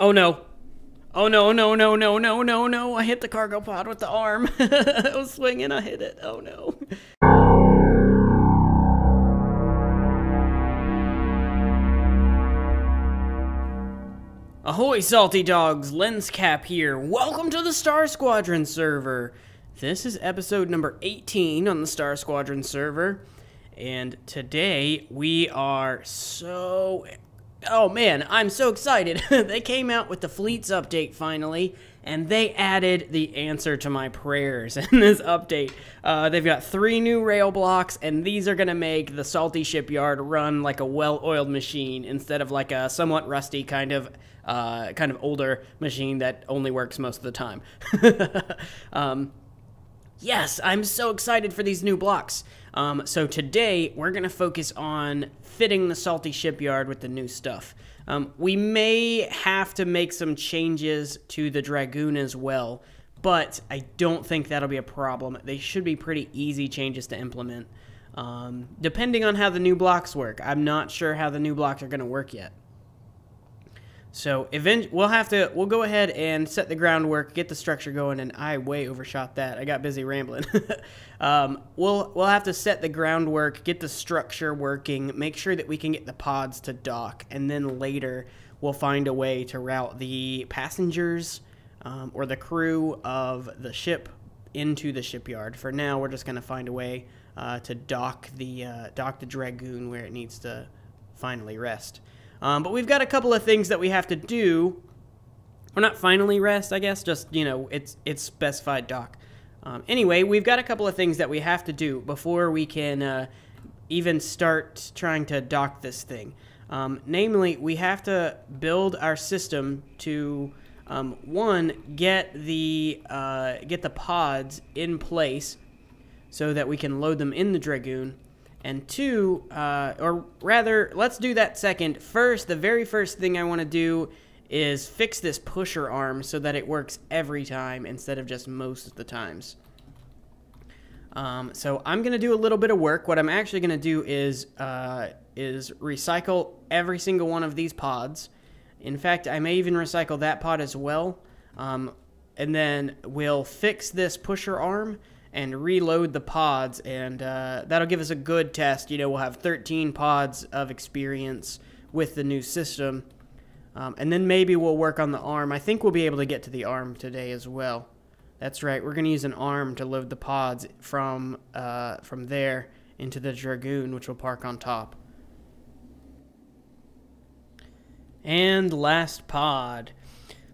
Oh no. Oh no, no, no, no, no, no, no. I hit the cargo pod with the arm. I was swinging, I hit it. Oh no. Ahoy, salty dogs! Lenscap here. Welcome to the Star Squadron server. This is episode number 18 on the Star Squadron server. And today we are oh man, I'm so excited. They came out with the fleets update finally, and they added the answer to my prayers in this update. They've got 3 new rail blocks, and these are going to make the Salty Shipyard run like a well-oiled machine instead of like a somewhat rusty kind of older machine that only works most of the time. Yes, I'm so excited for these new blocks. So today, we're going to focus on fitting the Salty Shipyard with the new stuff. We may have to make some changes to the Dragoon as well, but I don't think that'll be a problem. They should be pretty easy changes to implement, depending on how the new blocks work. I'm not sure how the new blocks are going to work yet. So we'll go ahead and set the groundwork, get the structure going, and I way overshot that. I got busy rambling. We'll have to set the groundwork, get the structure working, make sure that we can get the pods to dock, and then later we'll find a way to route the passengers or the crew of the ship into the shipyard. For now, we're just going to find a way to dock the Dragoon where it needs to finally rest. But we've got a couple of things that we have to do. Or not finally rest, I guess. Just, you know, it's specified dock. Anyway, we've got a couple of things that we have to do before we can even start trying to dock this thing. Namely, we have to build our system to, one, get the pods in place so that we can load them in the Dragoon. And 2, or rather, let's do that second. First, the very first thing I want to do is fix this pusher arm so that it works every time instead of just most of the times. So I'm going to do a little bit of work. What I'm actually going to do is recycle every single one of these pods. In fact, I may even recycle that pod as well. And then we'll fix this pusher arm and reload the pods, and that'll give us a good test. You know, we'll have 13 pods of experience with the new system, and then maybe we'll work on the arm. I think we'll be able to get to the arm today as well. That's right, we're going to use an arm to load the pods from there into the Dragoon, which will park on top. And last pod.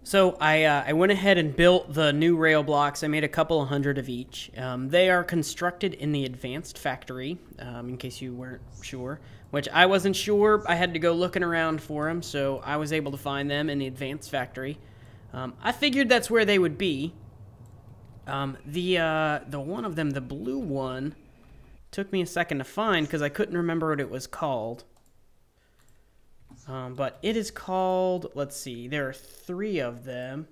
So I went ahead and built the new rail blocks. I made a couple of hundred of each. They are constructed in the advanced factory, in case you weren't sure, which I wasn't sure. I had to go looking around for them, so I was able to find them in the advanced factory. I figured that's where they would be. The one of them, the blue one, took me a second to find because I couldn't remember what it was called. But it is called, let's see, there are 3 of them.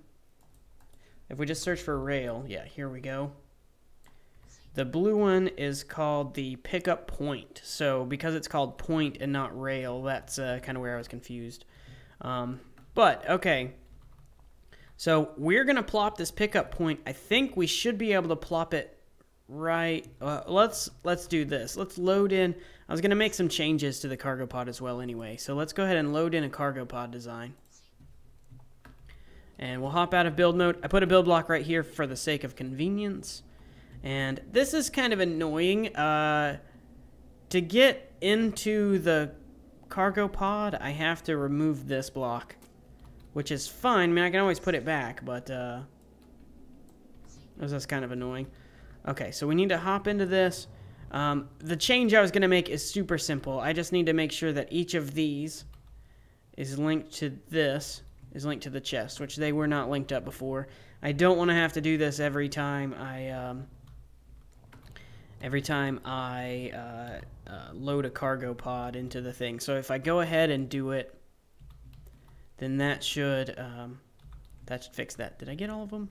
If we just search for rail, yeah, here we go. The blue one is called the pickup point. So because it's called point and not rail, that's kind of where I was confused. But, okay. So we're going to plop this pickup point. I think we should be able to plop it right. Let's do this. Let's load in. I was going to make some changes to the cargo pod as well anyway. So let's go ahead and load in a cargo pod design. And we'll hop out of build mode. I put a build block right here for the sake of convenience. And this is kind of annoying. To get into the cargo pod, I have to remove this block, which is fine. I mean, I can always put it back, but this is kind of annoying. Okay, so we need to hop into this. The change I was going to make is super simple. I just need to make sure that each of these is linked to this, is linked to the chest, which they were not linked up before. I don't want to have to do this every time I load a cargo pod into the thing. So if I go ahead and do it, then that should fix that. Did I get all of them?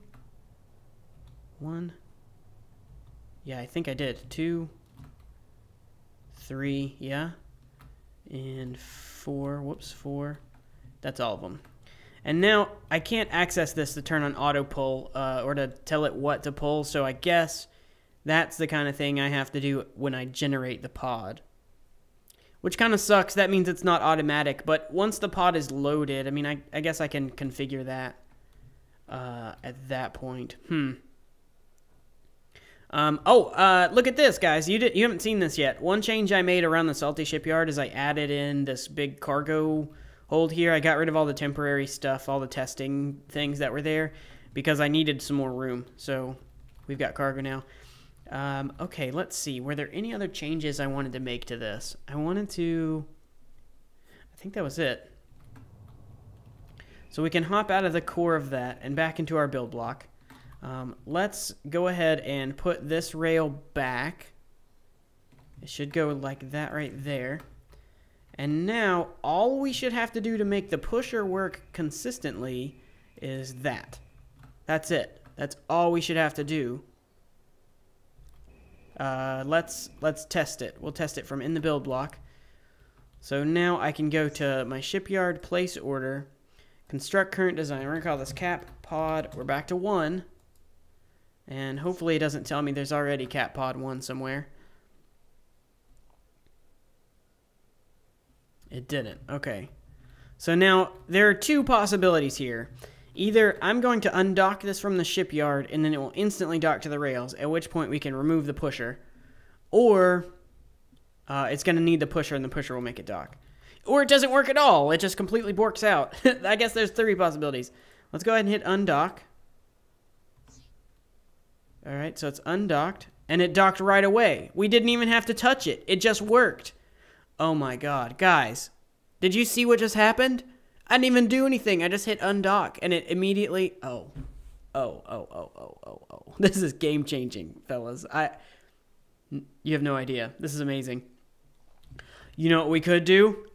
1. Yeah, I think I did. 2, 3, yeah. And 4, whoops, 4. That's all of them. And now I can't access this to turn on auto pull or to tell it what to pull, so I guess that's the kind of thing I have to do when I generate the pod. Which kind of sucks. That means it's not automatic, but once the pod is loaded, I mean, I guess I can configure that at that point. Look at this, guys. You haven't seen this yet. One change I made around the Salty Shipyard is I added in this big cargo hold here. I got rid of all the temporary stuff, all the testing things that were there, because I needed some more room. So we've got cargo now. Okay, let's see. Were there any other changes I wanted to make to this? I think that was it. So we can hop out of the core of that and back into our build block. Let's go ahead and put this rail back. It should go like that right there. And now all we should have to do to make the pusher work consistently is that. That's it. That's all we should have to do. Let's test it. We'll test it from in the build block. So now I can go to my shipyard, place order, construct current design. We're going to call this cap pod. We're back to 1. And hopefully it doesn't tell me there's already cap pod 1 somewhere. It didn't. Okay. So now there are two possibilities here. Either I'm going to undock this from the shipyard and then it will instantly dock to the rails, at which point we can remove the pusher. Or it's going to need the pusher and the pusher will make it dock. Or it doesn't work at all. It just completely borks out. I guess there's 3 possibilities. Let's go ahead and hit undock. Alright, so it's undocked. And it docked right away. We didn't even have to touch it. It just worked. Oh my god. Guys, did you see what just happened? I didn't even do anything. I just hit undock and it immediately... Oh. This is game changing, fellas. You have no idea. This is amazing. You know what we could do?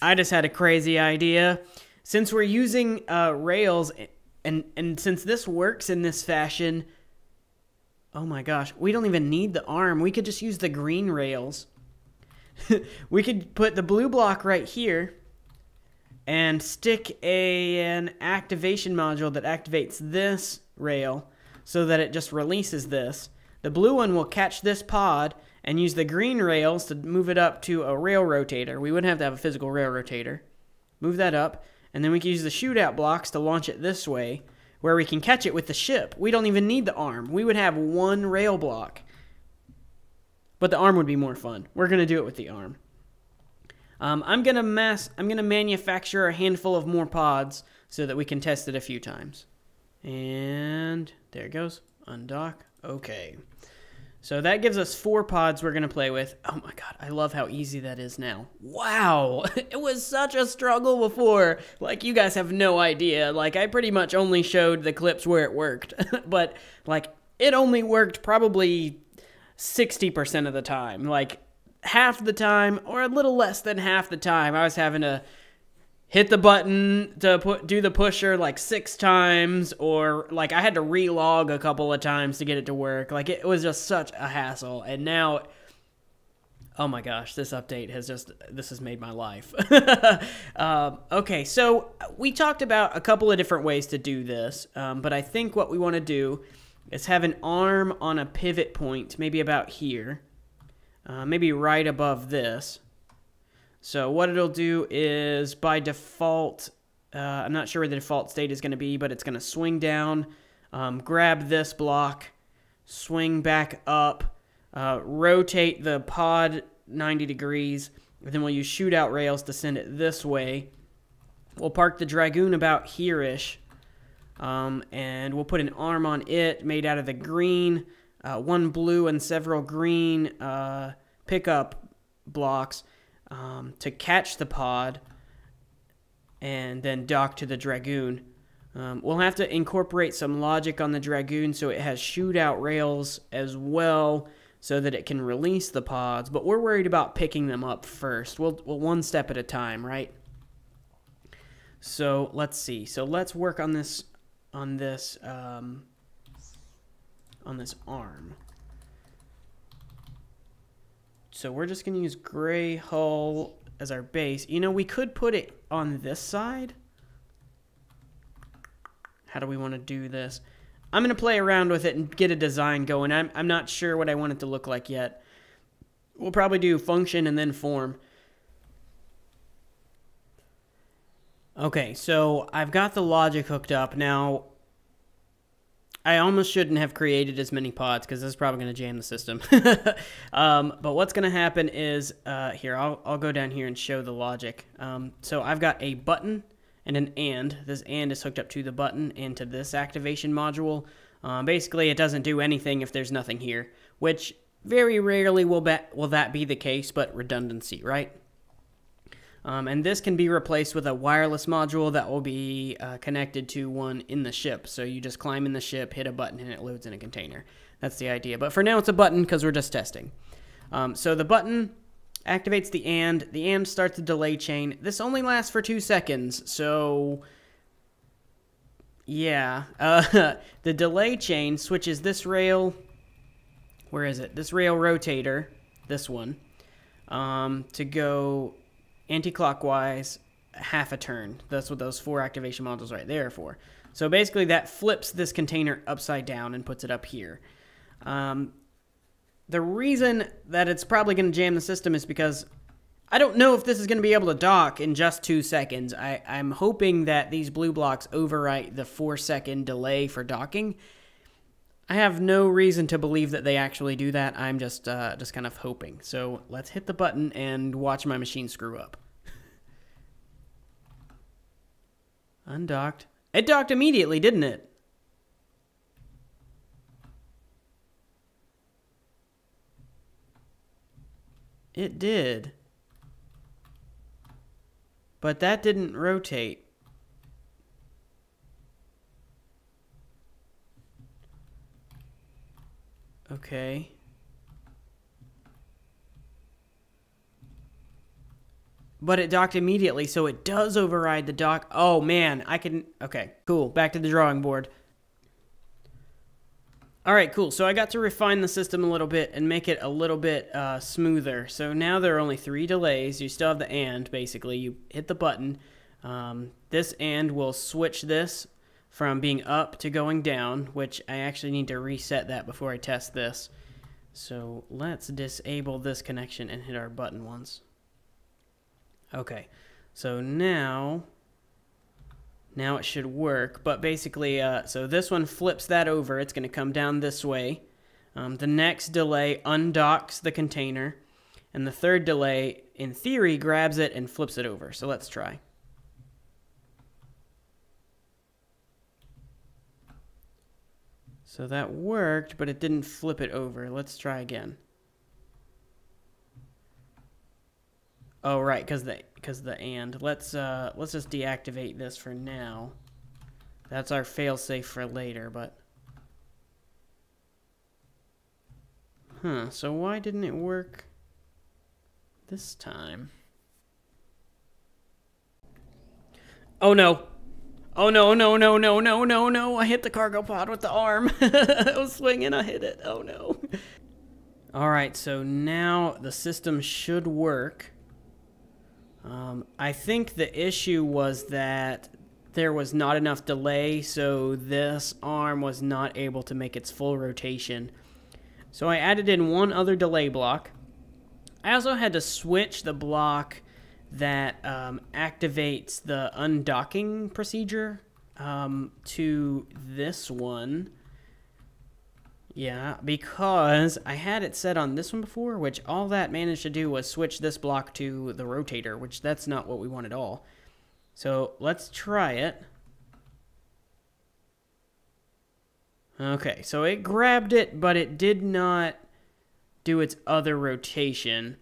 I just had a crazy idea. Since we're using rails and since this works in this fashion... Oh my gosh. We don't even need the arm. We could just use the green rails. We could put the blue block right here and stick an activation module that activates this rail so that it just releases this. The blue one will catch this pod and use the green rails to move it up to a rail rotator. We wouldn't have to have a physical rail rotator. Move that up, and then we can use the shootout blocks to launch it this way, where we can catch it with the ship. We don't even need the arm. We would have 1 rail block. But the arm would be more fun. We're going to do it with the arm. I'm going to manufacture a handful of more pods so that we can test it a few times. And there it goes. Undock. Okay. So that gives us 4 pods we're going to play with. Oh my god, I love how easy that is now. Wow, it was such a struggle before. Like, you guys have no idea. Like, I pretty much only showed the clips where it worked. But, like, it only worked probably 60% of the time. Like, half the time, or a little less than half the time, I was having to hit the button to do the pusher like 6 times, or like I had to relog a couple of times to get it to work. Like, it was just such a hassle. And now, oh my gosh, this update has made my life. Okay, so we talked about a couple of different ways to do this, but I think what we want to do is have an arm on a pivot point, maybe about here, maybe right above this. So what it'll do is, by default, I'm not sure where the default state is going to be, but it's going to swing down, grab this block, swing back up, rotate the pod 90 degrees, and then we'll use shootout rails to send it this way. We'll park the Dragoon about here-ish, and we'll put an arm on it made out of the green, 1 blue and several green pickup blocks, to catch the pod and then dock to the Dragoon. We'll have to incorporate some logic on the Dragoon so it has shootout rails as well so that it can release the pods, but we're worried about picking them up first. We'll one step at a time, right? So let's see. So let's work on this arm. So we're just going to use gray hull as our base. You know, we could put it on this side. How do we want to do this? I'm going to play around with it and get a design going. I'm not sure what I want it to look like yet. We'll probably do function and then form. Okay, so I've got the logic hooked up. Now, I almost shouldn't have created as many pods because this is probably going to jam the system. But what's going to happen is, here, I'll go down here and show the logic. So I've got a button and an AND. This AND is hooked up to the button and to this activation module. Basically, it doesn't do anything if there's nothing here, which very rarely will that be the case, but redundancy, right? And this can be replaced with a wireless module that will be connected to one in the ship. So you just climb in the ship, hit a button, and it loads in a container. That's the idea. But for now, it's a button because we're just testing. So the button activates the AND starts the delay chain. This only lasts for 2 seconds, so yeah. The delay chain switches this rail, where is it? This rail rotator, this one, to go anti-clockwise half a turn. That's what those 4 activation modules right there are for. So basically that flips this container upside down and puts it up here. The reason that it's probably going to jam the system is because I don't know if this is going to be able to dock in just 2 seconds. I'm hoping that these blue blocks overwrite the 4-second delay for docking. I have no reason to believe that they actually do that. I'm just kind of hoping. So let's hit the button and watch my machine screw up. Undocked. It docked immediately, didn't it? It did. But that didn't rotate. Okay. But it docked immediately, so it does override the dock. Oh, man, I can... Okay, cool. Back to the drawing board. All right, cool. So I got to refine the system a little bit and make it a little bit smoother. So now there are only 3 delays. You still have the AND, basically. You hit the button. This AND will switch this from being up to going down, which I actually need to reset that before I test this. So let's disable this connection and hit our button once. Okay, so now it should work, but basically, so this one flips that over. It's going to come down this way. The next delay undocks the container, and the third delay, in theory, grabs it and flips it over. So let's try. So that worked, but it didn't flip it over. Let's try again. Oh, right, because the AND. Let's just deactivate this for now. That's our failsafe for later, but... so why didn't it work this time? Oh, no. Oh, no, no, no, no, no, no, no. I hit the cargo pod with the arm. I was swinging, I hit it. Oh, no. All right, so now the system should work. I think the issue was that there was not enough delay, so this arm was not able to make its full rotation. So I added in one other delay block. I also had to switch the block that activates the undocking procedure to this one. Yeah, because I had it set on this one before, which all that managed to do was switch this block to the rotator, which that's not what we want at all. So let's try it. Okay, so it grabbed it, but it did not do its other rotation.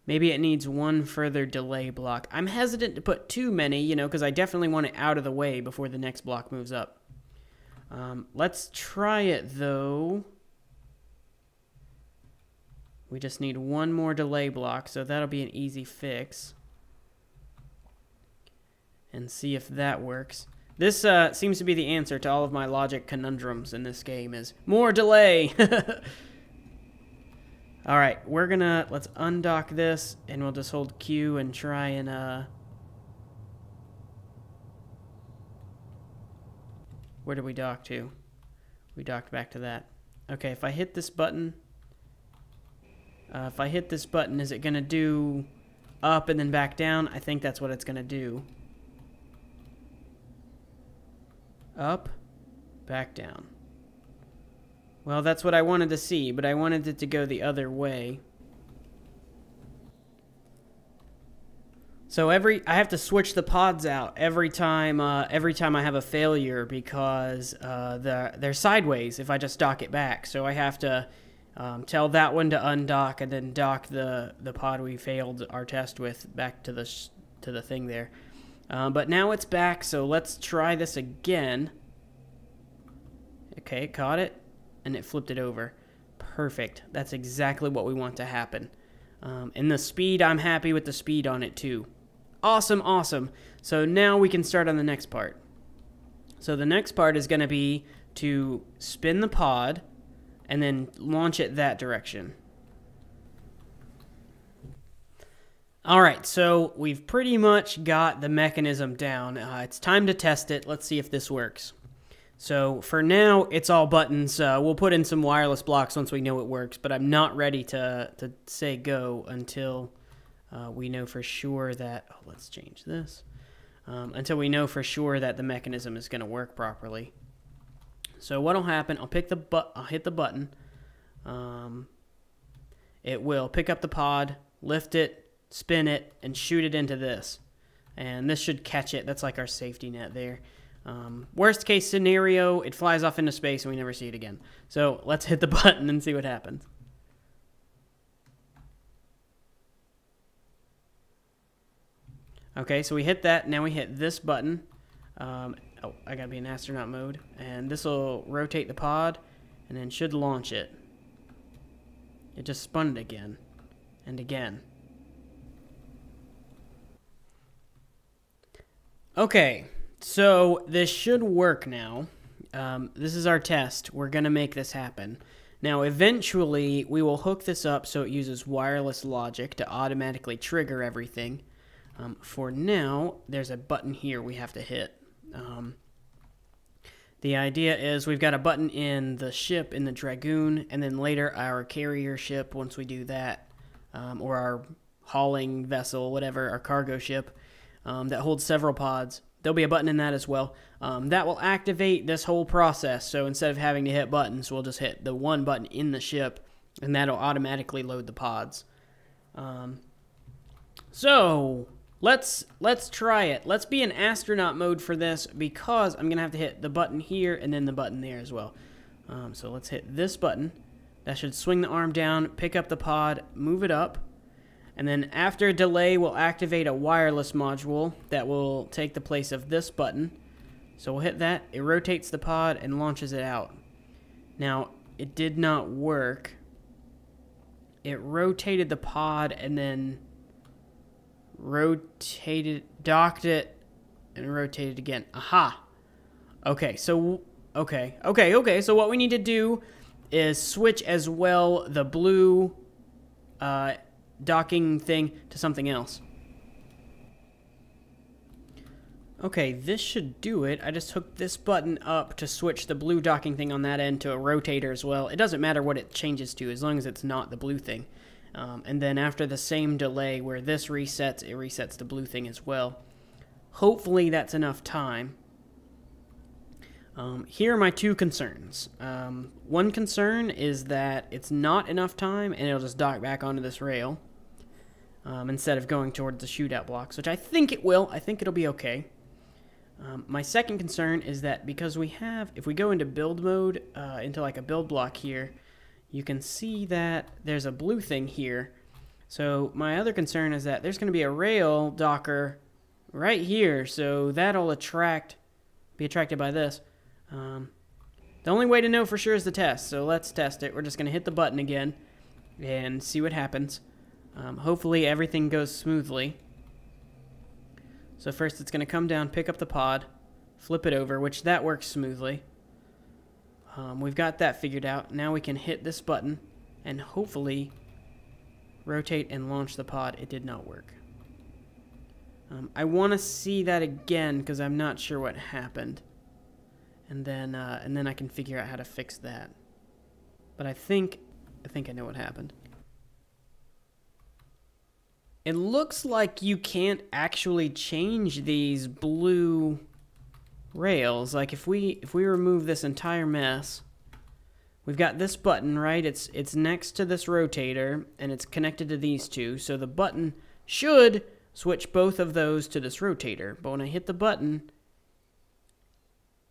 Maybe it needs one further delay block. I'm hesitant to put too many, you know, because I definitely want it out of the way before the next block moves up. Let's try it, though. We just need one more delay block, so that'll be an easy fix. And see if that works. This seems to be the answer to all of my logic conundrums in this game, is more delay! Alright, let's undock this, and we'll just hold Q and try and, Where did we dock to? We docked back to that. Okay, if I hit this button... is it going to do up and then back down? I think that's what it's going to do. Up, back down. Well, that's what I wanted to see, but I wanted it to go the other way. So I have to switch the pods out every time I have a failure, because they're sideways if I just dock it back. So I have to tell that one to undock and then dock the pod we failed our test with back to the thing there. But now it's back, so let's try this again. Okay, it caught it, and it flipped it over. Perfect. That's exactly what we want to happen. And the speed, I'm happy with the speed on it too. Awesome, awesome. So now we can start on the next part. So the next part is going to be to spin the pod and then launch it that direction. Alright, so we've pretty much got the mechanism down. It's time to test it. Let's see if this works. So for now, it's all buttons. We'll put in some wireless blocks once we know it works, but I'm not ready to say go until we know for sure that... Oh, let's change this. Until we know for sure that the mechanism is going to work properly. So what'll happen, I'll hit the button. It will pick up the pod, lift it, spin it, and shoot it into this. And this should catch it. That's like our safety net there. Worst case scenario, it flies off into space and we never see it again. So let's hit the button and see what happens. Okay, so we hit that. Now we hit this button. Oh, I gotta be in astronaut mode. And this will rotate the pod and then should launch it. It just spun it again and again. Okay, so this should work now. This is our test. We're gonna make this happen. Now, eventually, we will hook this up so it uses wireless logic to automatically trigger everything. For now, there's a button here we have to hit. The idea is we've got a button in the ship, in the Dragoon, and then later our carrier ship, once we do that, or our hauling vessel, whatever, our cargo ship, that holds several pods. There'll be a button in that as well. That will activate this whole process, so instead of having to hit buttons, we'll just hit the one button in the ship, and that'll automatically load the pods. So... Let's try it. Let's be in astronaut mode for this, because I'm going to have to hit the button here and then the button there as well. So let's hit this button. That should swing the arm down, pick up the pod, move it up. And then after a delay, we'll activate a wireless module that will take the place of this button. So we'll hit that. It rotates the pod and launches it out. Now, it did not work. It rotated the pod and then... docked it, and rotated again. Aha! Okay, so, okay, so what we need to do is switch as well the blue docking thing to something else. Okay, this should do it. I just hooked this button up to switch the blue docking thing on that end to a rotator as well. It doesn't matter what it changes to, as long as it's not the blue thing. And then after the same delay where this resets, it resets the blue thing as well. Hopefully that's enough time. Here are my two concerns. One concern is that it's not enough time and it'll just dock back onto this rail instead of going towards the shootout blocks, which I think it will. I think it'll be okay. My second concern is that because we have, if we go into build mode, into like a build block here, you can see that there's a blue thing here. So my other concern is that there's going to be a rail docker right here, so that'll be attracted by this. The only way to know for sure is the test, so let's test it. We're just going to hit the button again and see what happens. Hopefully everything goes smoothly. So first it's going to come down, pick up the pod, flip it over, which that works smoothly. We've got that figured out. Now we can hit this button and hopefully rotate and launch the pod. It did not work. I want to see that again because I'm not sure what happened. and then I can figure out how to fix that. But I think I know what happened. It looks like you can't actually change these blue rails. Like if we remove this entire mess, we've got this button, right? It's next to this rotator and it's connected to these two. So the button should switch both of those to this rotator. But when I hit the button,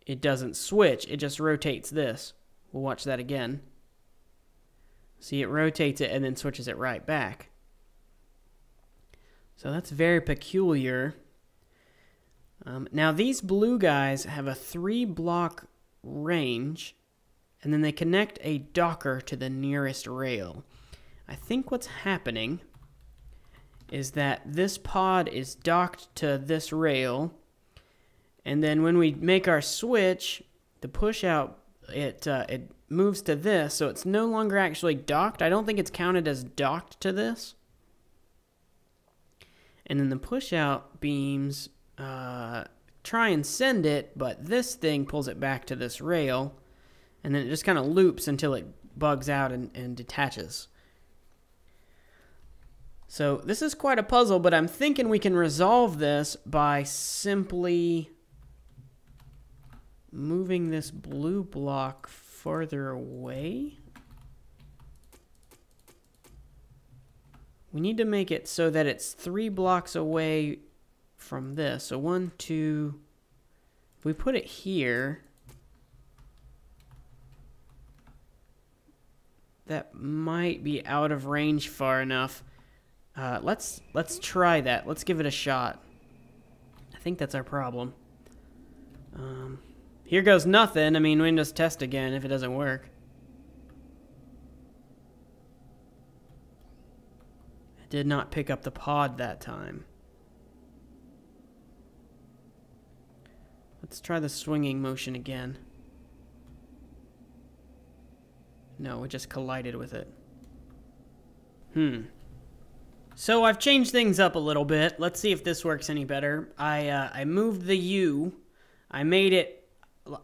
it doesn't switch. It just rotates this. We'll watch that again. See, it rotates it and then switches it right back. So that's very peculiar. Now these blue guys have a 3-block range, and then they connect a docker to the nearest rail. I think what's happening is that this pod is docked to this rail, and then when we make our switch, the push out, it moves to this, so it's no longer actually docked. I don't think it's counted as docked to this. And then the push-out beams try and send it, but this thing pulls it back to this rail, and then it just kind of loops until it bugs out and detaches. So this is quite a puzzle, but I'm thinking we can resolve this by simply moving this blue block farther away. We need to make it so that it's 3 blocks away from this. So 1, 2, if we put it here, that might be out of range far enough. Let's try that. Let's give it a shot. I think that's our problem. Here goes nothing. I mean, we can just test again if it doesn't work. Did not pick up the pod that time. Let's try the swinging motion again. No, it just collided with it. So I've changed things up a little bit. Let's see if this works any better. I moved the U. I made it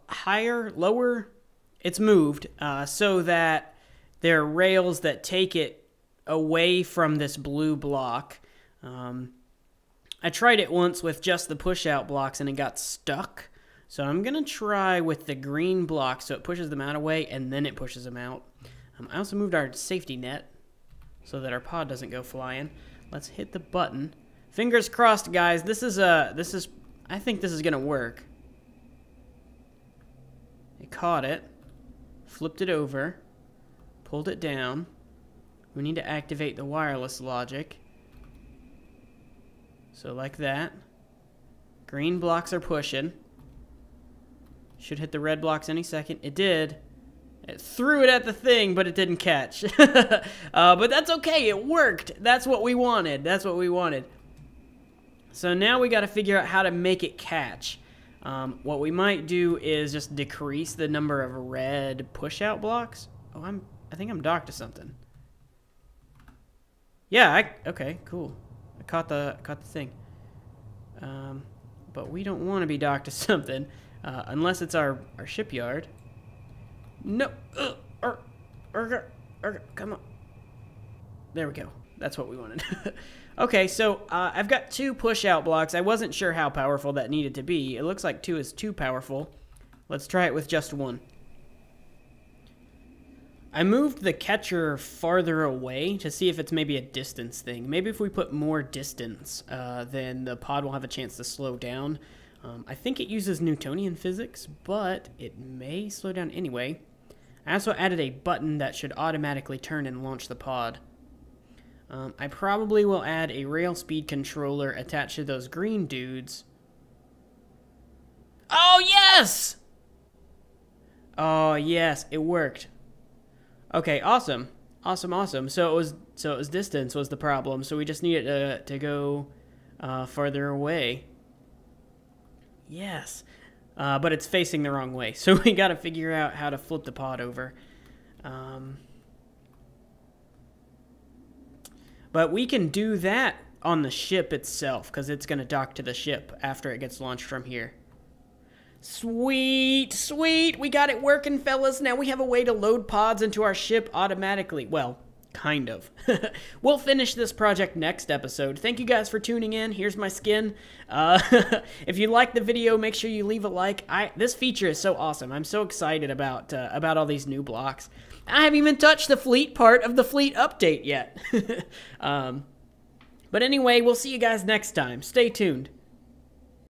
higher, lower. It's moved so that there are rails that take it away from this blue block. I tried it once with just the push-out blocks and it got stuck. So I'm going to try with the green block so it pushes them out away and then it pushes them out. I also moved our safety net so that our pod doesn't go flying. Let's hit the button. Fingers crossed, guys. I think this is going to work. It caught it, flipped it over, pulled it down. We need to activate the wireless logic. So like that. Green blocks are pushing. Should hit the red blocks any second. It did. It threw it at the thing, but it didn't catch. But that's okay. It worked. That's what we wanted. That's what we wanted. So now we got to figure out how to make it catch. What we might do is just decrease the number of red push-out blocks. Oh, I think I'm docked to something. Yeah, okay, cool. I caught the thing. But we don't want to be docked to something unless it's our shipyard. No, come on. There we go. That's what we wanted. Okay, so I've got 2 push-out blocks. I wasn't sure how powerful that needed to be. It looks like 2 is too powerful. Let's try it with just 1. I moved the catcher farther away to see if it's maybe a distance thing. Maybe if we put more distance, then the pod will have a chance to slow down. I think it uses Newtonian physics, but it may slow down anyway. I also added a button that should automatically turn and launch the pod. I probably will add a rail speed controller attached to those green dudes. Oh, yes! Oh, yes, it worked. Okay, awesome. Awesome. So it was distance was the problem. So we just needed to go farther away. Yes. But it's facing the wrong way. So we got to figure out how to flip the pod over. But we can do that on the ship itself because it's going to dock to the ship after it gets launched from here. Sweet, sweet. We got it working, fellas. Now we have a way to load pods into our ship automatically. Well, kind of. We'll finish this project next episode. Thank you guys for tuning in. Here's my skin. If you like the video, make sure you leave a like. This feature is so awesome. I'm so excited about all these new blocks. I haven't even touched the fleet part of the fleet update yet. But anyway, we'll see you guys next time. Stay tuned.